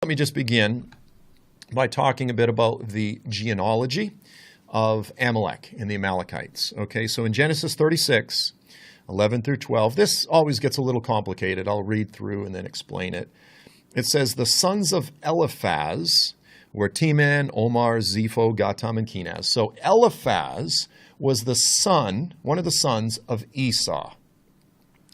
Let me just begin by talking a bit about the genealogy of Amalek and the Amalekites. Okay, so in Genesis 36, 11 through 12, this always gets a little complicated. I'll read through and then explain it. It says, the sons of Eliphaz were Teman, Omar, Zepho, Gatam, and Kenaz. So Eliphaz was the son, one of the sons of Esau.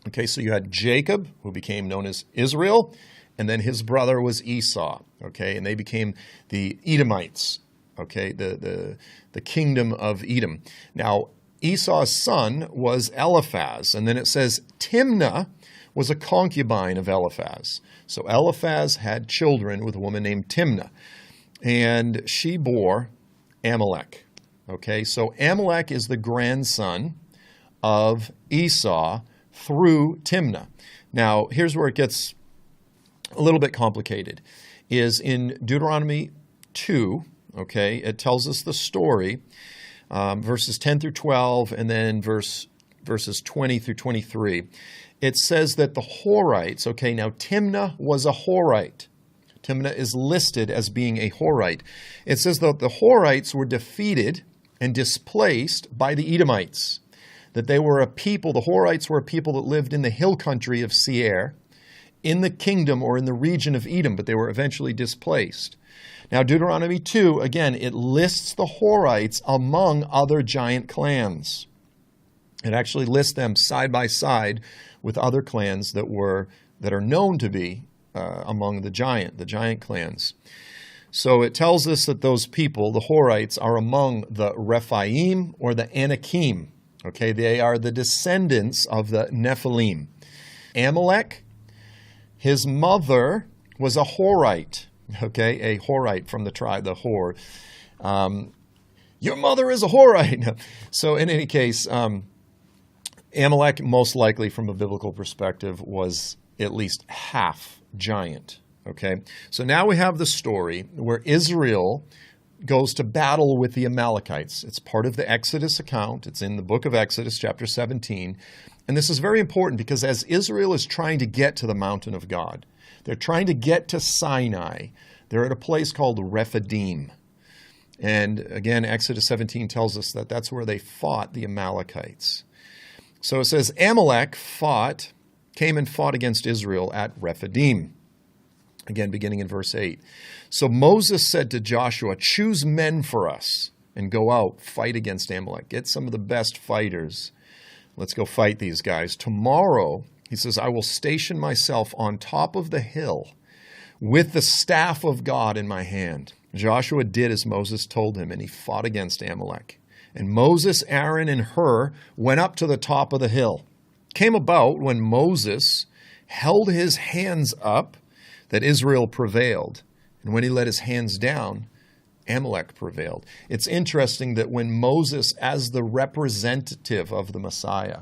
Okay, so you had Jacob, who became known as Israel, and then his brother was Esau, okay, and they became the Edomites, okay, the kingdom of Edom. Now, Esau's son was Eliphaz, and then it says Timnah was a concubine of Eliphaz. So Eliphaz had children with a woman named Timnah, and she bore Amalek, okay. So Amalek is the grandson of Esau through Timnah. Now, here's where it gets a little bit complicated, is in Deuteronomy 2, okay, it tells us the story, verses 10 through 12, and then verses 20 through 23. It says that the Horites, okay, now Timnah was a Horite. Timnah is listed as being a Horite. It says that the Horites were defeated and displaced by the Edomites, that they were a people, the Horites were a people that lived in the hill country of Seir, in the kingdom or in the region of Edom, but they were eventually displaced. Now, Deuteronomy 2, again, it lists the Horites among other giant clans. It actually lists them side by side with other clans that are known to be among the giant clans. So it tells us that those people, the Horites, are among the Rephidim or the Anakim. Okay, they are the descendants of the Nephilim. Amalek, his mother was a Horite, okay, a Horite from the tribe, the Hor. Your mother is a Horite. So in any case, Amalek, most likely from a biblical perspective, was at least half giant, okay. So now we have the story where Israel goes to battle with the Amalekites. It's part of the Exodus account. It's in the book of Exodus, chapter 17. And this is very important because as Israel is trying to get to the mountain of God, they're trying to get to Sinai, they're at a place called Rephidim. And again, Exodus 17 tells us that that's where they fought the Amalekites. So it says Amalek came and fought against Israel at Rephidim. Again, beginning in verse 8. So Moses said to Joshua, choose men for us and go out, fight against Amalek. Get some of the best fighters. Let's go fight these guys. Tomorrow, he says, I will station myself on top of the hill with the staff of God in my hand. Joshua did as Moses told him, and he fought against Amalek. And Moses, Aaron, and Hur went up to the top of the hill. Came about when Moses held his hands up that Israel prevailed. And when he let his hands down, Amalek prevailed. It's interesting that when Moses, as the representative of the Messiah,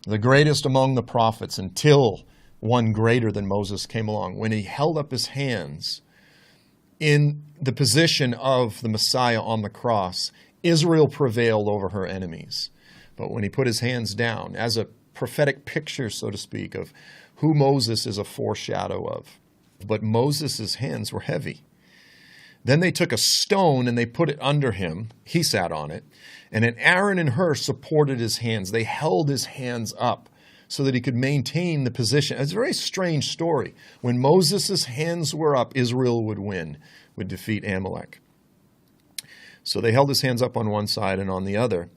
the greatest among the prophets until one greater than Moses came along, when he held up his hands in the position of the Messiah on the cross, Israel prevailed over her enemies. But when he put his hands down, as a prophetic picture, so to speak, of who Moses is a foreshadow of, but Moses' hands were heavy. Then they took a stone and they put it under him. He sat on it. And then Aaron and Hur supported his hands. They held his hands up so that he could maintain the position. It's a very strange story. When Moses' hands were up, Israel would win, would defeat Amalek. So they held his hands up on one side and on the other.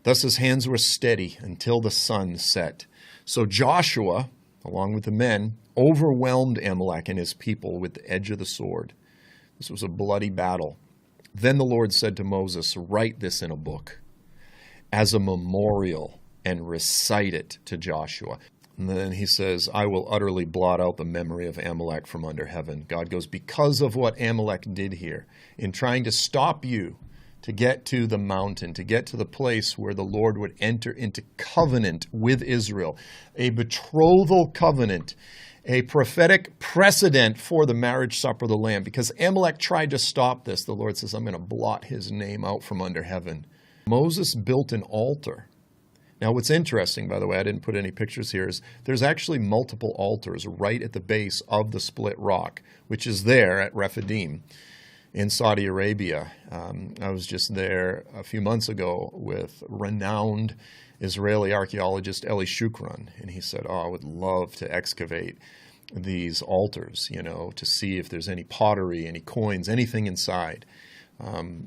Thus his hands were steady until the sun set. So Joshua, along with the men, overwhelmed Amalek and his people with the edge of the sword. This was a bloody battle. Then the Lord said to Moses, write this in a book as a memorial and recite it to Joshua. And then he says, I will utterly blot out the memory of Amalek from under heaven. God goes, because of what Amalek did here in trying to stop you to get to the mountain, to get to the place where the Lord would enter into covenant with Israel, a betrothal covenant, a prophetic precedent for the marriage supper of the Lamb. Because Amalek tried to stop this, the Lord says, I'm going to blot his name out from under heaven. Moses built an altar Now, what's interesting, by the way, I didn't put any pictures here, is there's actually multiple altars right at the base of the split rock, which is there at Rephidim in Saudi Arabia. I was just there a few months ago with renowned Israeli archaeologist Eli Shukran, and he said, I would love to excavate these altars, to see if there's any pottery, any coins, anything inside.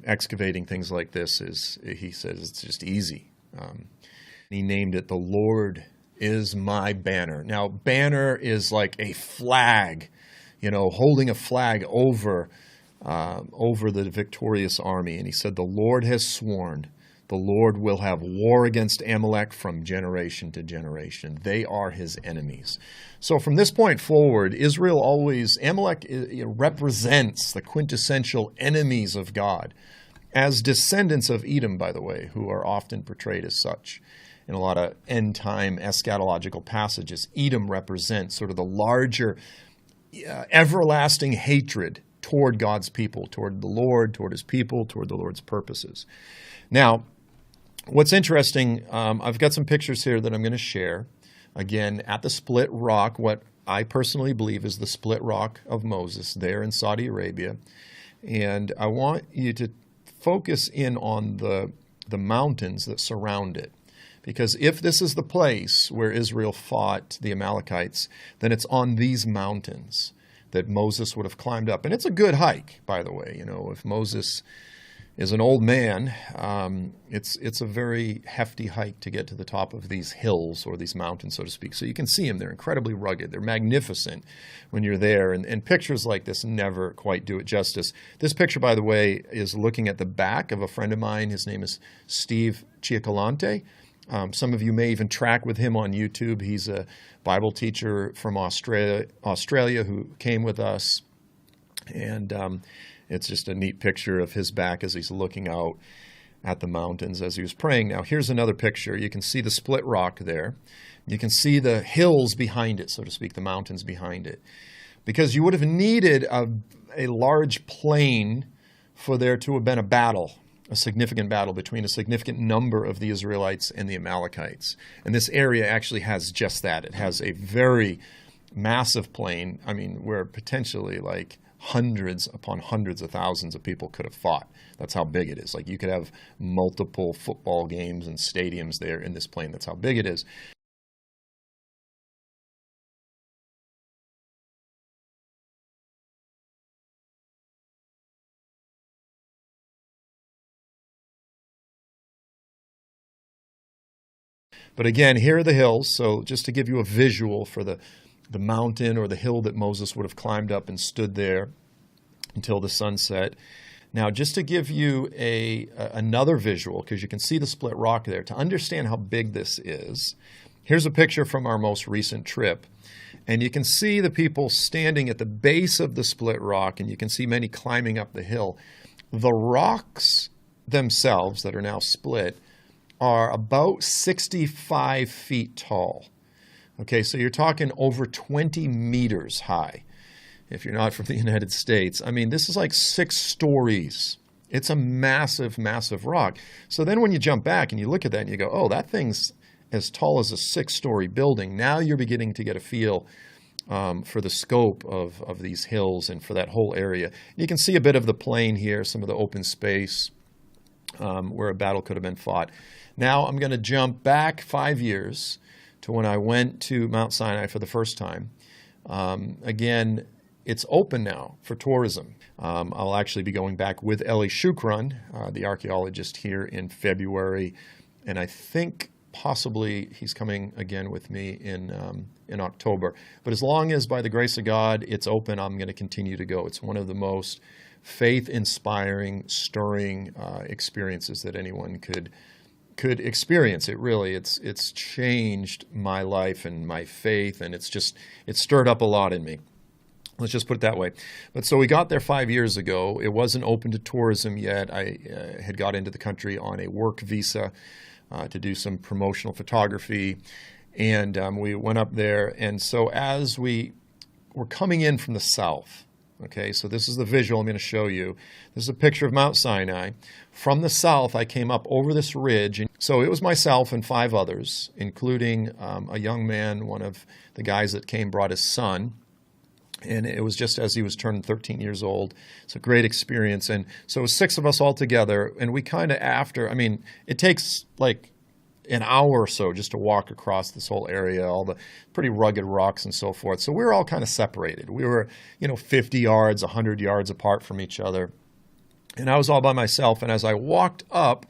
Excavating things like this he says, it's just easy. He named it, "The Lord is my banner." Now, banner is like a flag, holding a flag over the victorious army. And he said, "The Lord has sworn, the Lord will have war against Amalek from generation to generation. They are his enemies." So from this point forward, Amalek represents the quintessential enemies of God, as descendants of Edom, by the way, who are often portrayed as such. In a lot of end-time eschatological passages, Edom represents sort of the larger, everlasting hatred toward God's people, toward the Lord, toward his people, toward the Lord's purposes. Now, what's interesting, I've got some pictures here that I'm going to share. Again, at the split rock, what I personally believe is the split rock of Moses there in Saudi Arabia. And I want you to focus in on the mountains that surround it. Because if this is the place where Israel fought the Amalekites, then it's on these mountains that Moses would have climbed up. And it's a good hike, by the way. If Moses is an old man, it's a very hefty hike to get to the top of these hills or these mountains, so to speak. So you can see them. They're incredibly rugged. They're magnificent when you're there. And pictures like this never quite do it justice. This picture, by the way, is looking at the back of a friend of mine. His name is Steve Cioccolante. Some of you may even track with him on YouTube. He's a Bible teacher from Australia who came with us. And it's just a neat picture of his back as he's looking out at the mountains as he was praying. Now, here's another picture. You can see the split rock there. You can see the hills behind it, so to speak, the mountains behind it. Because you would have needed a large plain for there to have been a significant battle between a significant number of the Israelites and the Amalekites. And this area actually has just that. It has a very massive plain, where potentially like hundreds upon hundreds of thousands of people could have fought. That's how big it is. Like you could have multiple football games and stadiums there in this plain. That's how big it is. But again, here are the hills. So just to give you a visual for the mountain or the hill that Moses would have climbed up and stood there until the sun set. Now, just to give you another visual, because you can see the split rock there, to understand how big this is, here's a picture from our most recent trip. And you can see the people standing at the base of the split rock, and you can see many climbing up the hill. The rocks themselves that are now split are about 65 feet tall. Okay, so you're talking over 20 meters high. If you're not from the United States, this is like 6 stories. It's a massive, massive rock. So then when you jump back and you look at that and you go, oh, that thing's as tall as a 6-story building. Now you're beginning to get a feel for the scope of these hills and for that whole area. You can see a bit of the plain here, some of the open space where a battle could have been fought. Now I'm going to jump back 5 years to when I went to Mount Sinai for the first time. Again, it's open now for tourism. I'll actually be going back with Eli Shukran, the archaeologist, here in February. And I think possibly he's coming again with me in October. But as long as, by the grace of God, it's open, I'm going to continue to go. It's one of the most faith-inspiring, stirring experiences that anyone could experience. It's changed my life and my faith, and it's stirred up a lot in me. Let's just put it that way. But so we got there 5 years ago. It wasn't open to tourism yet. I had got into the country on a work visa to do some promotional photography, and we went up there. And so as we were coming in from the south, Okay, so this is the visual I'm going to show you. This is a picture of Mount Sinai. From the south, I came up over this ridge. And so it was myself and 5 others, including a young man, one of the guys that came brought his son. And it was just as he was turning 13 years old. It's a great experience. And so it was 6 of us all together. And we kind of it takes like an hour or so just to walk across this whole area, all the pretty rugged rocks and so forth. So we were all kind of separated. We were, 50 yards, 100 yards apart from each other. And I was all by myself. And as I walked up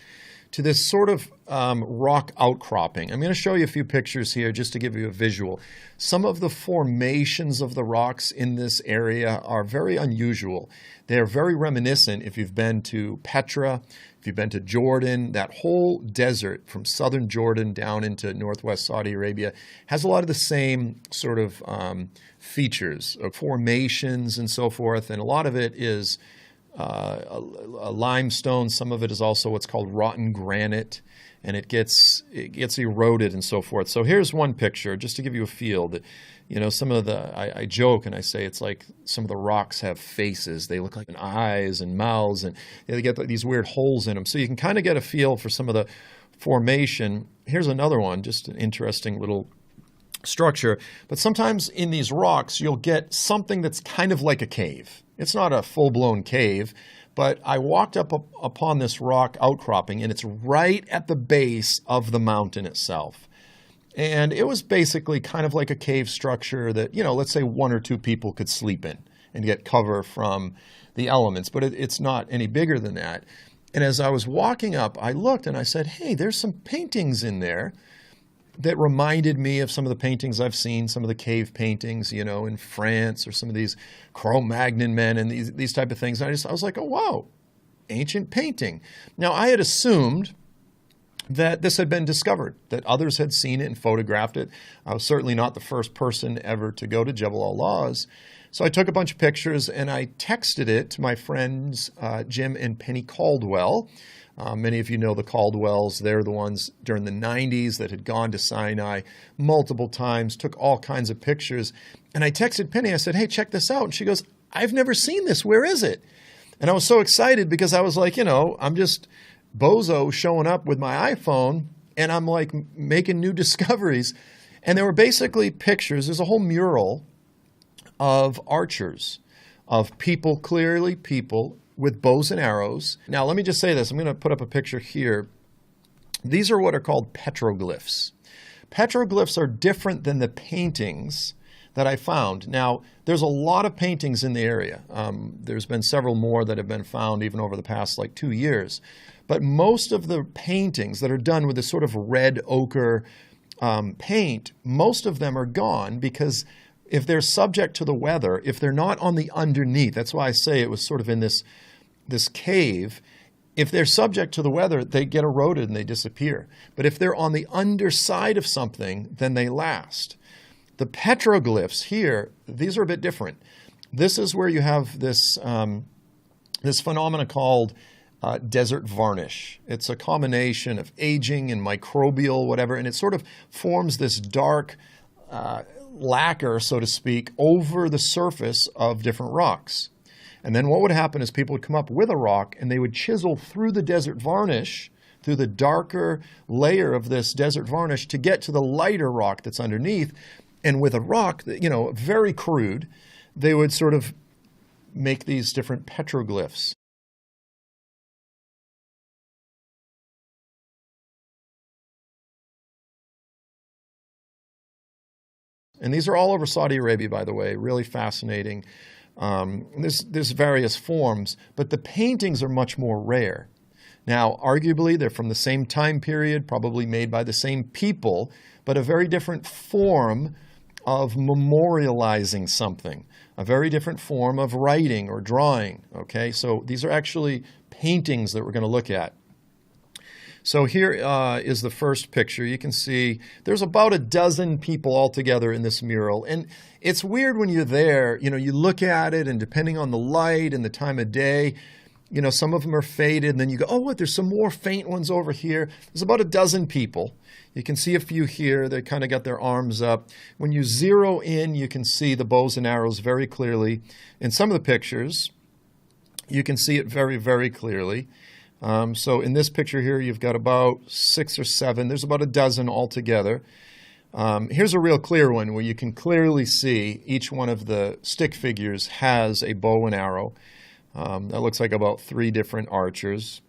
to this sort of rock outcropping, I'm going to show you a few pictures here just to give you a visual. Some of the formations of the rocks in this area are very unusual. They're very reminiscent if you've been to Petra, if you've been to Jordan. That whole desert from southern Jordan down into northwest Saudi Arabia has a lot of the same sort of features of formations and so forth. And a lot of it is a limestone. Some of it is also what's called rotten granite, and it gets eroded and so forth. So here's one picture just to give you a feel that, some of I joke and I say it's like some of the rocks have faces. They look like eyes and mouths, and they get these weird holes in them. So you can kind of get a feel for some of the formation. Here's another one, just an interesting little structure. But sometimes in these rocks, you'll get something that's kind of like a cave. It's not a full-blown cave, but I walked up upon this rock outcropping, and it's right at the base of the mountain itself. And it was basically kind of like a cave structure that, let's say 1 or 2 people could sleep in and get cover from the elements, but it's not any bigger than that. And as I was walking up, I looked and I said, hey, there's some paintings in there that reminded me of some of the paintings I've seen, some of the cave paintings, in France, or some of these Cro-Magnon men and these type of things. And I was like, oh, wow, ancient painting. Now, I had assumed that this had been discovered, that others had seen it and photographed it. I was certainly not the first person ever to go to Jebel al-Lawz. So I took a bunch of pictures and I texted it to my friends Jim and Penny Caldwell. Many of you know the Caldwells. They're the ones during the 90s that had gone to Sinai multiple times, took all kinds of pictures. And I texted Penny. I said, hey, check this out. And she goes, I've never seen this. Where is it? And I was so excited because I was like, I'm just bozo showing up with my iPhone, and I'm like making new discoveries. And there were basically pictures. There's a whole mural of archers, of people, clearly people, with bows and arrows. Now, let me just say this. I'm going to put up a picture here. These are what are called petroglyphs. Petroglyphs are different than the paintings that I found. Now, there's a lot of paintings in the area. There's been several more that have been found even over the past 2 years. But most of the paintings that are done with this sort of red ochre paint, most of them are gone because if they're subject to the weather, if they're not on the underneath, that's why I say it was sort of in this cave, if they're subject to the weather, they get eroded and they disappear. But if they're on the underside of something, then they last. The petroglyphs here, these are a bit different. This is where you have this phenomena called desert varnish. It's a combination of aging and microbial, whatever, and it sort of forms this dark lacquer, so to speak, over the surface of different rocks. And then what would happen is people would come up with a rock and they would chisel through the desert varnish, through the darker layer of this desert varnish to get to the lighter rock that's underneath. And with a rock, very crude, they would sort of make these different petroglyphs. And these are all over Saudi Arabia, by the way, really fascinating. There's various forms, but the paintings are much more rare. Now, arguably, they're from the same time period, probably made by the same people, but a very different form of memorializing something, a very different form of writing or drawing, okay? So these are actually paintings that we're going to look at. So here is the first picture. You can see there's about a dozen people all together in this mural. And it's weird when you're there, you look at it and depending on the light and the time of day, some of them are faded, and then you go, oh, what, there's some more faint ones over here. There's about a dozen people. You can see a few here. They kind of got their arms up. When you zero in, you can see the bows and arrows very clearly. In some of the pictures, you can see it very, very clearly. So in this picture here, you've got about 6 or 7. There's about a dozen altogether. Here's a real clear one where you can clearly see each one of the stick figures has a bow and arrow. That looks like about 3 different archers.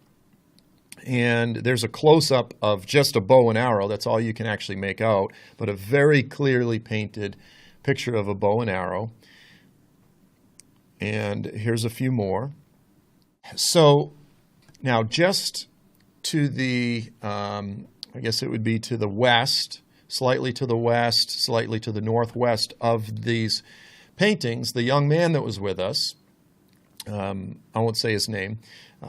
And there's a close-up of just a bow and arrow. That's all you can actually make out, but a very clearly painted picture of a bow and arrow. And here's a few more. So now just to the, I guess it would be to the west, slightly to the west, slightly to the northwest of these paintings, the young man that was with us, I won't say his name,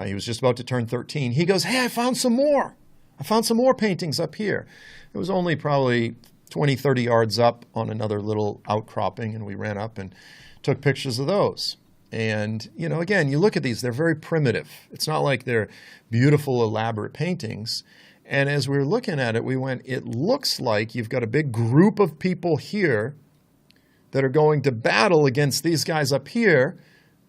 he was just about to turn 13. He goes, hey, I found some more. I found some more paintings up here. It was only probably 20, 30 yards up on another little outcropping, and we ran up and took pictures of those. And, again, you look at these, they're very primitive. It's not like they're beautiful, elaborate paintings. And as we were looking at it, we went, it looks like you've got a big group of people here that are going to battle against these guys up here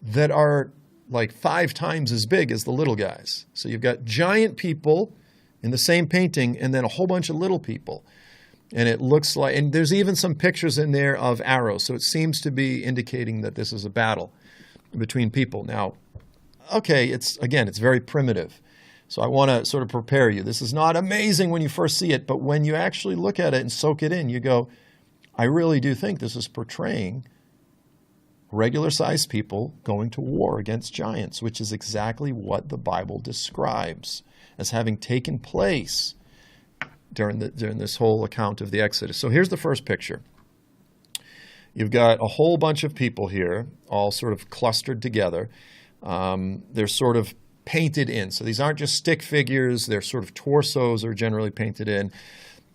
that are like 5 times as big as the little guys. So you've got giant people in the same painting and then a whole bunch of little people. And it looks like, and there's even some pictures in there of arrows. So it seems to be indicating that this is a battle between people. Now, okay, it's very primitive. So I want to sort of prepare you. This is not amazing when you first see it, but when you actually look at it and soak it in, you go, I really do think this is portraying regular-sized people going to war against giants, which is exactly what the Bible describes as having taken place during this whole account of the Exodus. So here's the first picture. You've got a whole bunch of people here, all sort of clustered together. They're sort of painted in. So these aren't just stick figures. Their sort of torsos are generally painted in.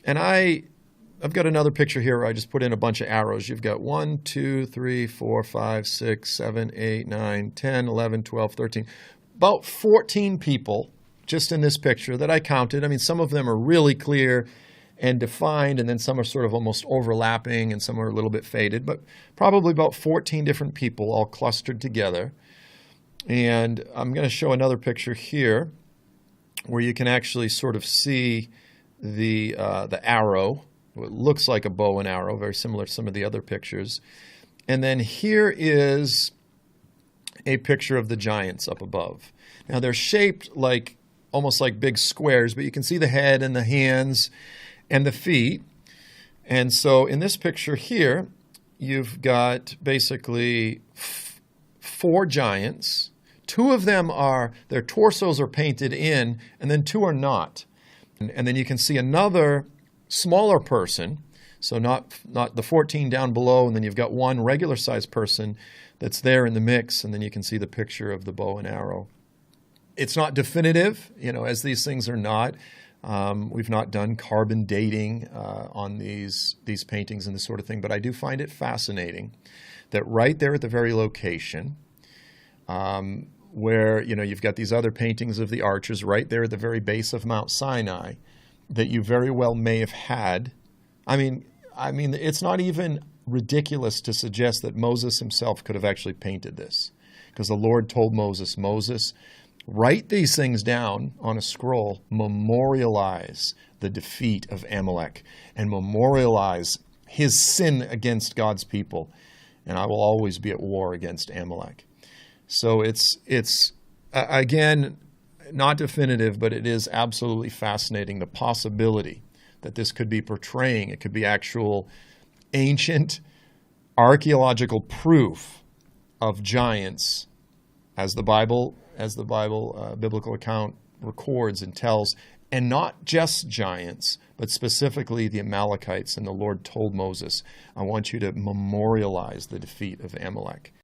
And I've got another picture here where I just put in a bunch of arrows. You've got 1, 2, 3, 4, 5, 6, 7, 8, 9, 10, 11, 12, 13. About 14 people just in this picture that I counted. I mean, some of them are really clear and defined, and then some are sort of almost overlapping, and some are a little bit faded, but probably about 14 different people all clustered together. And I'm going to show another picture here where you can actually sort of see the arrow. It looks like a bow and arrow, very similar to some of the other pictures. And then here is a picture of the giants up above. Now they're shaped like almost like big squares, but you can see the head and the hands and the feet. And so in this picture here, you've got basically 4 giants. 2 of them their torsos are painted in, and then 2 are not. And then you can see another smaller person, so not the 14 down below, and then you've got 1 regular-sized person that's there in the mix, and then you can see the picture of the bow and arrow. It's not definitive, as these things are not. We've not done carbon dating on these paintings and this sort of thing, but I do find it fascinating that right there at the very location, where you've got these other paintings of the archers right there at the very base of Mount Sinai, that you very well may have had. I mean, it's not even ridiculous to suggest that Moses himself could have actually painted this, because the Lord told Moses, write these things down on a scroll, memorialize the defeat of Amalek, and memorialize his sin against God's people, and I will always be at war against Amalek. So it's again, not definitive, but it is absolutely fascinating, the possibility that this could be portraying, it could be actual ancient archaeological proof of giants as the biblical account records and tells, and not just giants, but specifically the Amalekites. And the Lord told Moses, I want you to memorialize the defeat of Amalek.